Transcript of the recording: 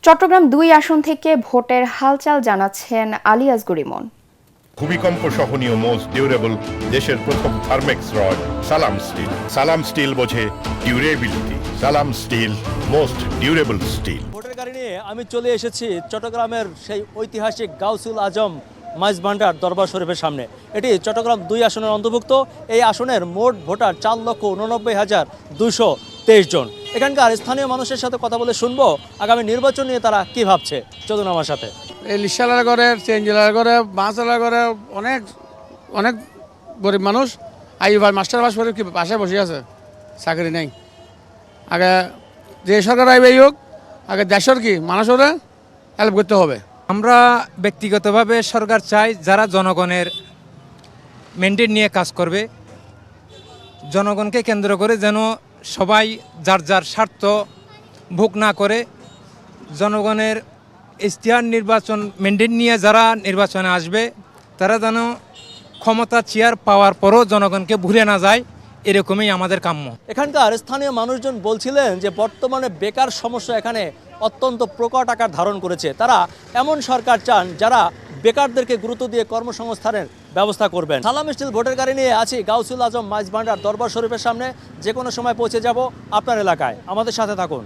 চট্টগ্রাম ২ আসন থেকে ভোটের হালচাল জানাচ্ছেন আলী আসগর ইমন। ভূমিকম্প সহনীয় মোস্ট ডিউরেবল দেশের প্রথম থার্মেক্স রড সালাম স্টিল। সালাম স্টিল বোঝে ডিউরেবিলিটি। সালাম স্টিল মোস্ট ডিউরেবল স্টিল। ভোটের গাড়ি নিয়ে আমি চলে এসেছি চট্টগ্রামের সেই ঐতিহাসিক গাউসুল আজম মাইজভান্ডার দরবার শরীফের সামনে। এটি চট্টগ্রাম ২ আসনের অন্তর্ভুক্ত। এই আসনের মোট ভোটার ৪,89,২২৩ জন। এখানকার স্থানীয় মানুষের সাথে কথা বলে শুনবো আগামী নির্বাচন নিয়ে তারা কি ভাবছে। চলুন আমার সাথে। এই রিক্সাওয়ালার ঘরে, চেঞ্জওয়ালার ঘরে, বাসওয়ালার ঘরে অনেক অনেক গরিব মানুষ মাস্টার পাস করে কি বাসায় বসে আছে, চাকরি নেই। আগে যে সরকার আইবে হোক, আগে দেশের কি মানুষের হেল্প করতে হবে। আমরা ব্যক্তিগতভাবে সরকার চাই যারা জনগণের মেনটেন নিয়ে কাজ করবে, জনগণকে কেন্দ্র করে যেন সবাই যার যার স্বার্থ ভোগ না করে জনগণের ইশতেহার নির্বাচন মেনটেন নিয়ে যারা নির্বাচনে আসবে তারা যেন ক্ষমতা চেয়ার পাওয়ার পরও জনগণকে ভুলে না যায়, এরকমই আমাদের কাম্য। এখানকার স্থানীয় মানুষজন বলছিলেন যে বর্তমানে বেকার সমস্যা এখানে অত্যন্ত প্রকট আকার ধারণ করেছে। তারা এমন সরকার চান যারা বেকারদেরকে গুরুত্ব দিয়ে কর্মসংস্থানের ব্যবস্থা করবেন। সালাম স্টিল ভোটের গাড়ি নিয়ে আছি গাউসুল আজম মাইজভান্ডার দরবার শরীফের সামনে। যে কোনো সময় পৌঁছে যাব আপনার এলাকায়, আমাদের সাথে থাকুন।